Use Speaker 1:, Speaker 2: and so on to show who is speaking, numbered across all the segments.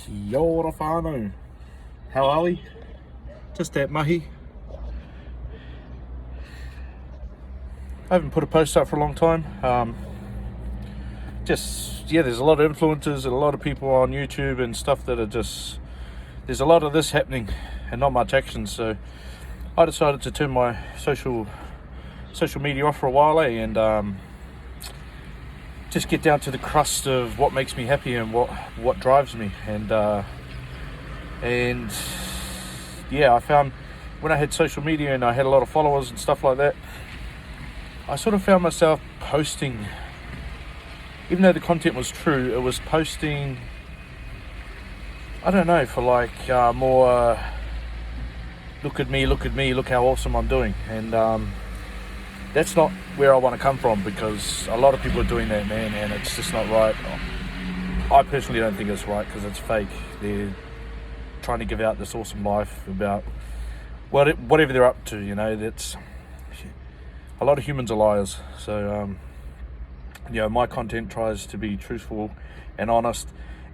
Speaker 1: Kia ora whānau. How are we? Just at mahi. I haven't put a post up for a long time. There's a lot of influencers and a lot of people on YouTube and stuff that are just, there's a lot of this happening and not much action. So I decided to turn my social media off for a while, and just get down to the crust of what makes me happy and what drives me. And I found when I had social media and I had a lot of followers and stuff like that, I sort of found myself posting, even though the content was true, it was posting, I don't know, for like more look at me, look how awesome I'm doing. And that's not where I want to come from, because a lot of people are doing that, man, and it's just not right. I personally don't think it's right, because it's fake. They're trying to give out this awesome life about whatever they're up to, you know. That's, a lot of humans are liars. So my content tries to be truthful and honest,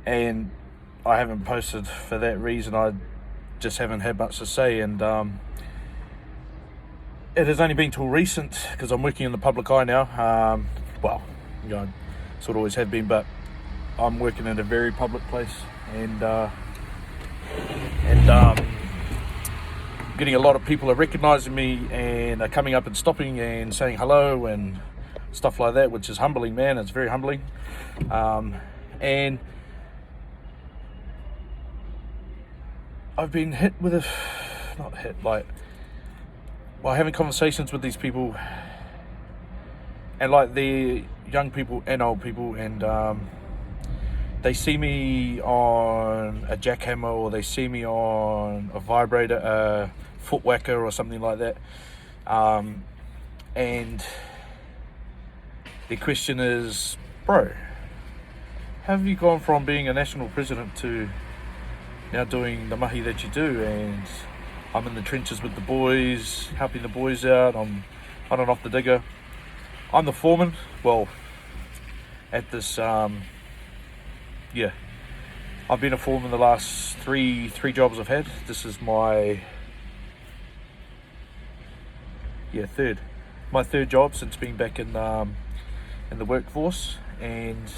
Speaker 1: and I haven't posted for that reason. I just haven't had much to say, and it has only been till recent, because I'm working in the public eye now. Sort of always have been, but I'm working in a very public place, and getting a lot of people are recognizing me and are coming up and stopping and saying hello and stuff like that, which is humbling, man. It's very humbling. And I've been having conversations with these people, and like the young people and old people, and they see me on a jackhammer, or they see me on a vibrator, a foot whacker or something like that, and the question is, bro, have you gone from being a national president to now doing the mahi that you do? And I'm in the trenches with the boys, helping the boys out. I'm on and off the digger. I'm the foreman. Well, at this, I've been a foreman the last three jobs I've had. This is my third job since being back in the workforce. And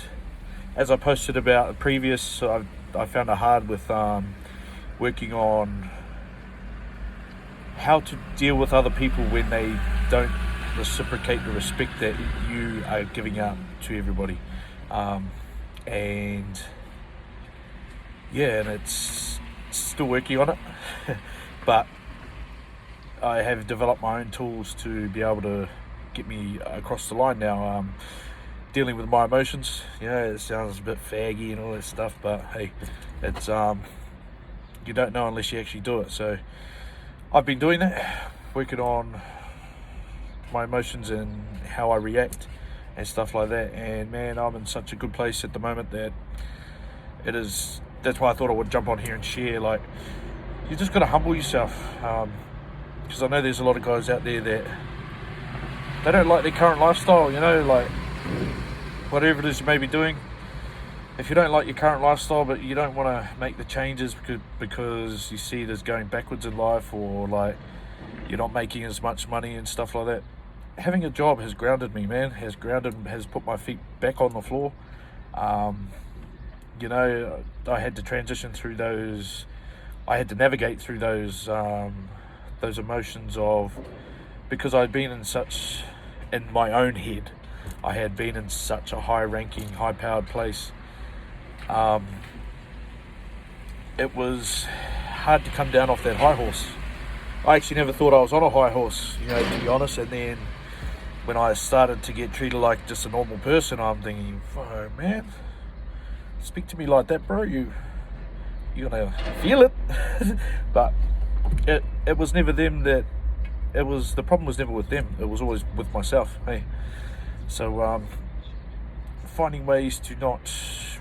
Speaker 1: as I posted about previous, I found it hard with working on how to deal with other people when they don't reciprocate the respect that you are giving out to everybody. And it's still working on it. But I have developed my own tools to be able to get me across the line now. Dealing with my emotions, it sounds a bit faggy and all that stuff, but hey, it's you don't know unless you actually do it. So I've been doing that, working on my emotions and how I react and stuff like that. And man, I'm in such a good place at the moment that that's why I thought I would jump on here and share. Like, you just got to humble yourself, because I know there's a lot of guys out there that they don't like their current lifestyle, like whatever it is you may be doing. If you don't like your current lifestyle, but you don't want to make the changes because you see it as going backwards in life, or like you're not making as much money and stuff like that, having a job has grounded me, man. Has put my feet back on the floor. I had to transition through those. I had to navigate through those emotions because I'd been in my own head. I had been in such a high-ranking, high-powered place. It was hard to come down off that high horse. I actually never thought I was on a high horse, to be honest. And then when I started to get treated like just a normal person, I'm thinking, oh, man, speak to me like that, bro. You're gonna feel it. But it was never them the problem was never with them. It was always with myself. Hey. So finding ways to not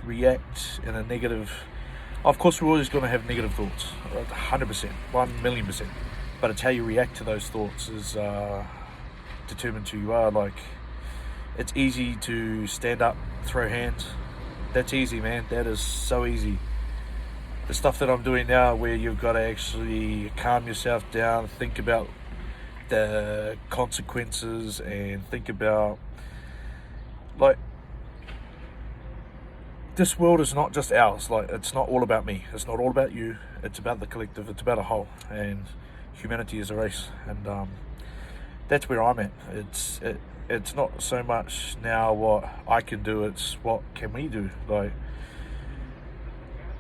Speaker 1: react in a negative. Of course, we're always going to have negative thoughts, 100%, 1,000,000%. But it's how you react to those thoughts is determined who you are. Like, it's easy to stand up, throw hands. That's easy, man. That is so easy. the stuff that I'm doing now, where you've got to actually calm yourself down, think about the consequences, and think about, like, this world is not just ours. Like, it's not all about me. It's not all about you. It's about the collective. It's about a whole. And humanity is a race. And that's where I'm at. It's not so much now what I can do. It's what can we do. Like,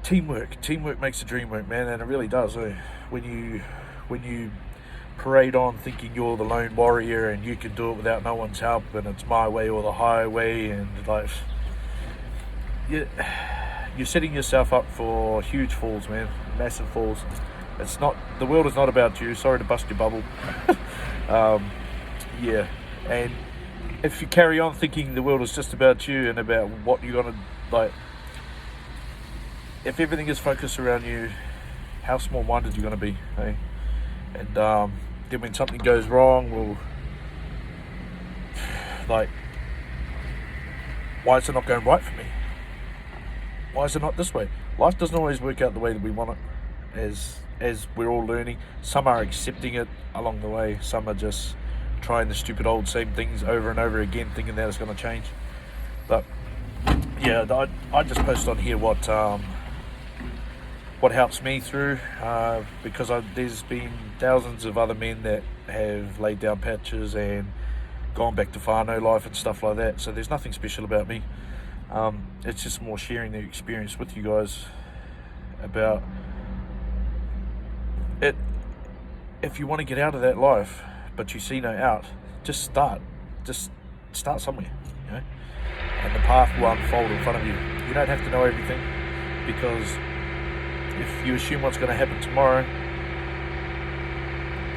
Speaker 1: teamwork makes the dream work, man. And it really does. When you parade on thinking you're the lone warrior and you can do it without no one's help, and it's my way or the highway, and like, you're setting yourself up for huge falls, man. Massive falls. It's not, the world is not about you. Sorry to bust your bubble. Yeah, and if you carry on thinking the world is just about you and about what you're gonna, like, if everything is focused around you, how small-minded you're gonna be, eh? And then when something goes wrong, well, like, why is it not going right for me? Why is it not this way? Life doesn't always work out the way that we want it, as we're all learning. Some are accepting it along the way. Some are just trying the stupid old same things over and over again, thinking that it's going to change. But yeah, I just post on here what helps me through, because there's been thousands of other men that have laid down patches and gone back to whānau life and stuff like that. So there's nothing special about me. It's just more sharing the experience with you guys about it. If you want to get out of that life, but you see no out, just start somewhere, you know, and the path will unfold in front of you. You don't have to know everything, because if you assume what's going to happen tomorrow,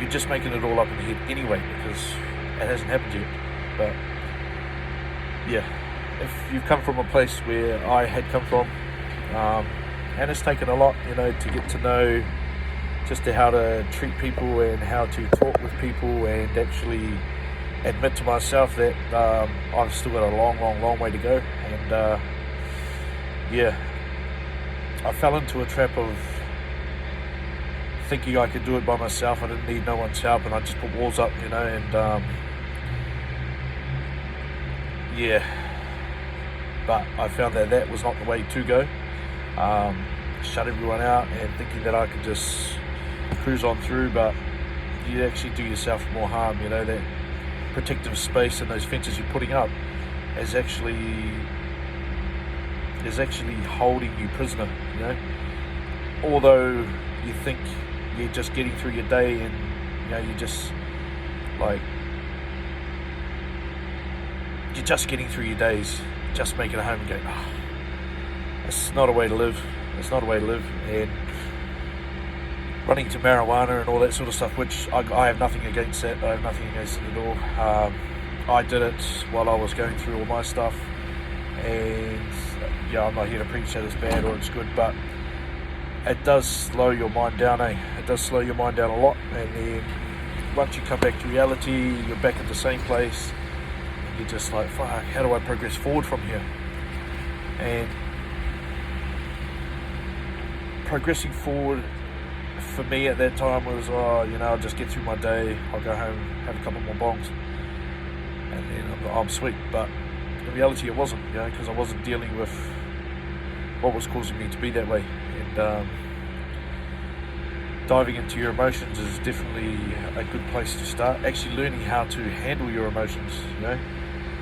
Speaker 1: you're just making it all up in your head anyway, because it hasn't happened yet. But yeah, if you've come from a place where I had come from, and it's taken a lot, you know, to get to know just how to treat people and how to talk with people, and actually admit to myself that I've still got a long way to go. And yeah, I fell into a trap of thinking I could do it by myself. I didn't need no one's help, and I just put walls up, you know, and yeah, but I found that was not the way to go. Shut everyone out and thinking that I could just cruise on through, but you actually do yourself more harm. You know, that protective space and those fences you're putting up is actually holding you prisoner, you know. Although you think you're just getting through your day, and you know, you're just getting through your days, just making it home and going, oh, it's not a way to live. It's not a way to live. And running to marijuana and all that sort of stuff, which I have nothing against that. I have nothing against it at all. I did it while I was going through all my stuff, and yeah, I'm not here to preach that it's bad or it's good, but it does slow your mind down, eh? It does slow your mind down a lot, and then once you come back to reality, you're back at the same place, and you're just like, fuck, how do I progress forward from here? And progressing forward for me at that time was, you know, I'll just get through my day, I'll go home, have a couple more bongs, and then I'm sweet. But in reality it wasn't, you know, because I wasn't dealing with what was causing me to be that way. And diving into your emotions is definitely a good place to start. Actually learning how to handle your emotions, you know.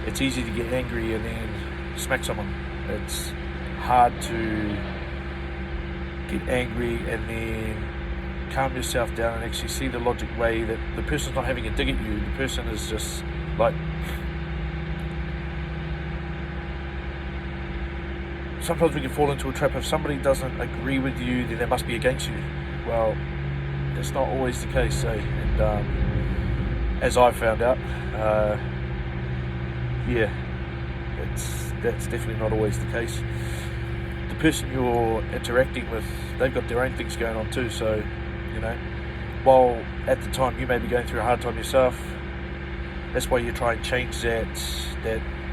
Speaker 1: It's easy to get angry and then smack someone. It's hard to get angry and then calm yourself down and actually see the logic way that the person's not having a dig at you. The person is just like, sometimes we can fall into a trap. If somebody doesn't agree with you, then they must be against you. Well, that's not always the case, eh? And as I found out, yeah, that's definitely not always the case. The person you're interacting with, they've got their own things going on too, so, you know, while at the time you may be going through a hard time yourself, that's why you try and change that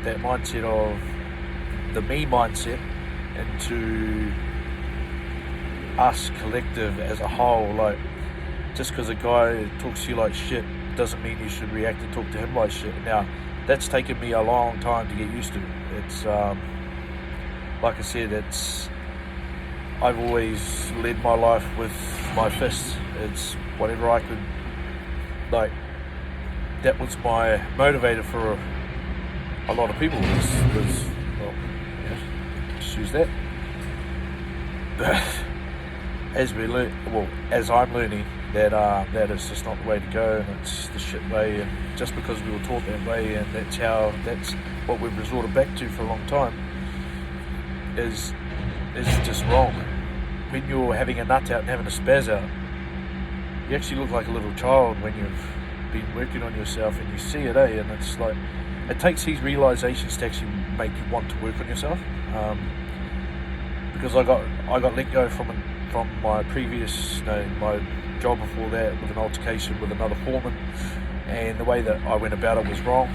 Speaker 1: mindset of the me mindset into us collective as a whole. Like, just because a guy talks to you like shit doesn't mean you should react and talk to him like shit. Now, that's taken me a long time to get used to. It's like I said, I've always led my life with my fists. It's whatever I could, like, that was my motivator for a lot of people was well, yeah, just use that. But as I'm learning that that is just not the way to go, and it's the shit way, and just because we were taught that way, and that's what we've resorted back to for a long time, is just wrong. When you're having a nut out and having a spaz out, you actually look like a little child when you've been working on yourself, and you see it, and it's like, it takes these realizations to actually make you want to work on yourself. Because I got let go from my previous, my job before that, with an altercation with another foreman, and the way that I went about it was wrong,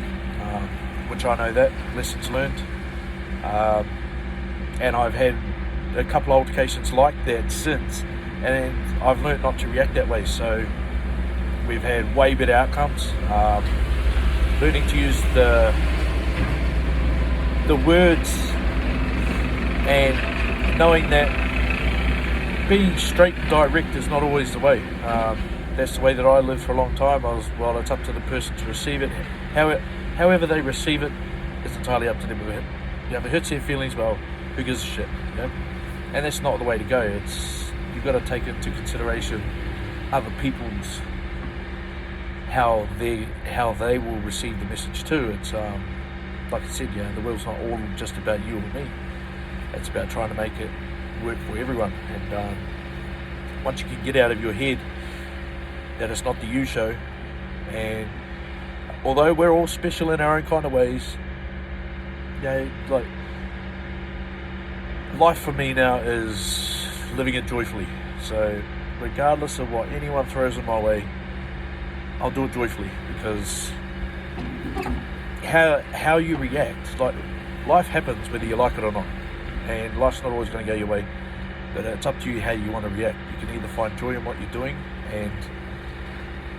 Speaker 1: which I know that, lessons learned, and I've had a couple of altercations like that since, and I've learned not to react that way. So we've had way better outcomes. Learning to use the words, and knowing that being straight and direct is not always the way. That's the way that I lived for a long time. Well, it's up to the person to receive it. However they receive it is entirely up to them. If it hurts their feelings, well, who gives a shit? And that's not the way to go. You've got to take into consideration other people's, how they will receive the message too. It's like I said, the world's not all just about you or me. It's about trying to make it work for everyone. And once you can get out of your head that it's not the you show, and although we're all special in our own kind of ways, like, life for me now is living it joyfully. So regardless of what anyone throws in my way, I'll do it joyfully, because how you react, like, life happens whether you like it or not, and life's not always going to go your way, but it's up to you how you want to react. You can either find joy in what you're doing and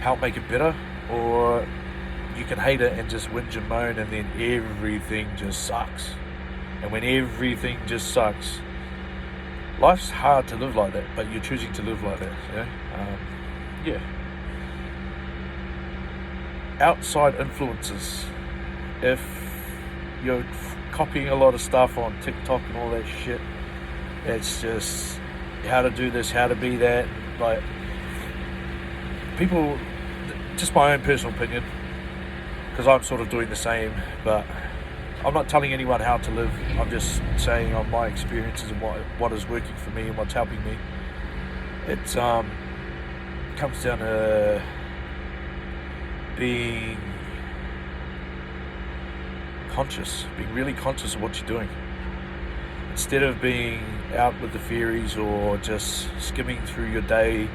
Speaker 1: help make it better, or you can hate it and just whinge and moan, and then everything just sucks. And when everything just sucks, life's hard to live like that, but you're choosing to live like that. Outside influences. If you're copying a lot of stuff on TikTok and all that shit, it's just how to do this, how to be that. Like, people, just my own personal opinion, because I'm sort of doing the same, but I'm not telling anyone how to live. I'm just saying on my experiences and what is working for me and what's helping me. It comes down to being conscious, being really conscious of what you're doing. Instead of being out with the fairies or just skimming through your day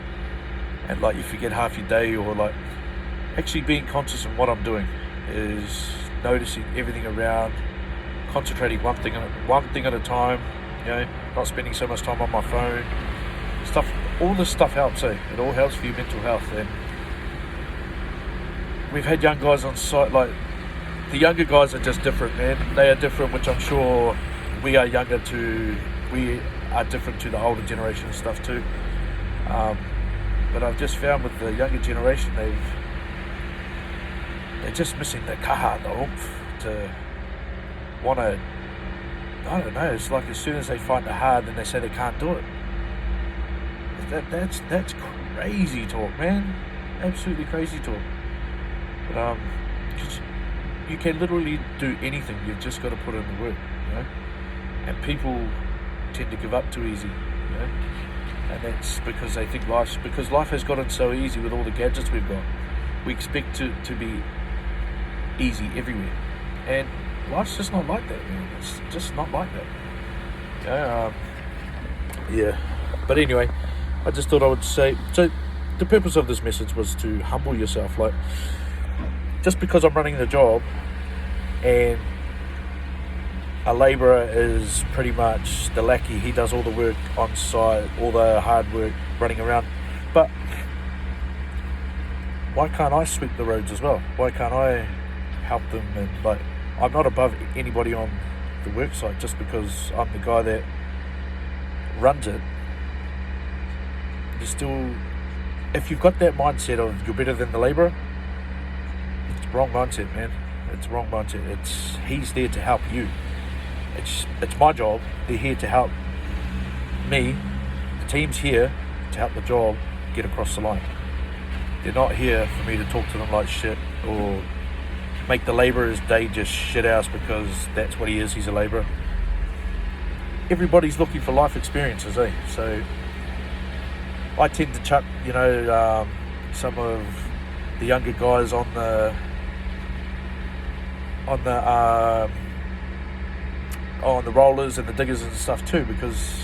Speaker 1: and like you forget half your day, or like actually being conscious of what I'm doing is noticing everything around, concentrating one thing at a time, not spending so much time on my phone. All this stuff helps, It all helps for your mental health. And we've had young guys on site, like, the younger guys are just different, man. They are different, which I'm sure we are different to the older generation and stuff too. But I've just found with the younger generation, they're just missing the kaha, the oomph, to want to, I don't know, it's like as soon as they find it hard, then they say they can't do it. That's crazy talk, man. Absolutely crazy talk. But you can literally do anything. You've just got to put in the work, And people tend to give up too easy, And that's because they think life has gotten so easy with all the gadgets we've got. We expect to be easy everywhere, and life's just not like that, man. It's just not like that. But anyway, I just thought I would say, so the purpose of this message was to humble yourself. Like, just because I'm running the job and a labourer is pretty much the lackey. He does all the work on site, all the hard work running around. But why can't I sweep the roads as well? Why can't I help them? And like, I'm not above anybody on the work site just because I'm the guy that runs it. You still, if you've got that mindset of you're better than the labourer, it's the wrong mindset, man. It's the wrong mindset. He's there to help you. It's my job. They're here to help me. The team's here to help the job get across the line. They're not here for me to talk to them like shit or make the labourer's day just shit house because that's what he is. He's a labourer. Everybody's looking for life experiences, eh? So I tend to chuck, some of the younger guys on the rollers and the diggers and stuff too, because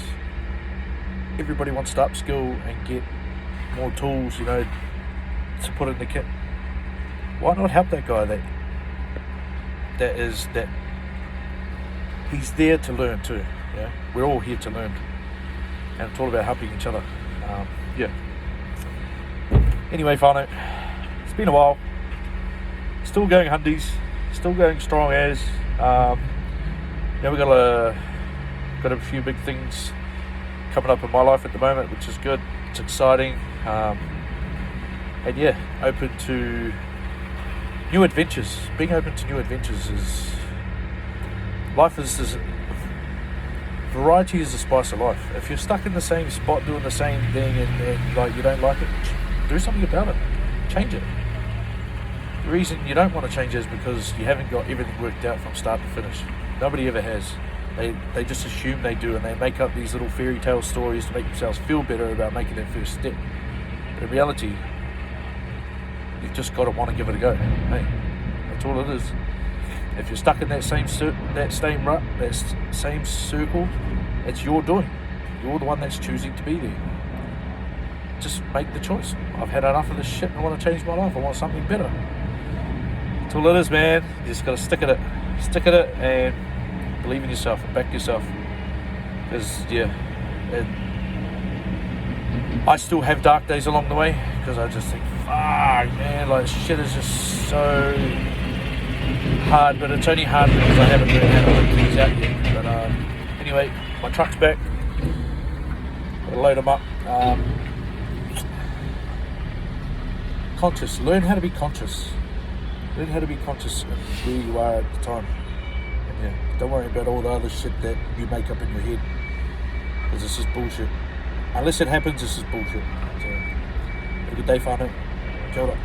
Speaker 1: everybody wants to upskill and get more tools, to put in the kit. Why not help that guy that he's there to learn too? Yeah, we're all here to learn, and it's all about helping each other. Anyway, whānau, it's been a while. Still going hundies, still going strong as. We've got a few big things coming up in my life at the moment, which is good. It's exciting, open to new adventures. Being open to new adventures variety is the spice of life. If you're stuck in the same spot doing the same thing and like you don't like it, do something about it. Change it. The reason you don't want to change it is because you haven't got everything worked out from start to finish. Nobody ever has. They just assume they do, and they make up these little fairy tale stories to make themselves feel better about making that first step. But in reality, you've just got to want to give it a go. Hey, that's all it is. If you're stuck in that same rut, that same circle, it's your doing. You're the one that's choosing to be there. Just make the choice. I've had enough of this shit and I want to change my life. I want something better. That's all it is, man. You just got to stick at it. Stick at it and believe in yourself and back yourself. Because, I still have dark days along the way because I just think, fuck, man, like shit is just so hard, but it's only hard because I haven't really had all things out yet. But anyway, my truck's back. Gotta load them up. Conscious. Learn how to be conscious. Learn how to be conscious of where you are at the time. And don't worry about all the other shit that you make up in your head, because this is bullshit. Unless it happens, this is bullshit. So, have a good day, whānau. Kia ora.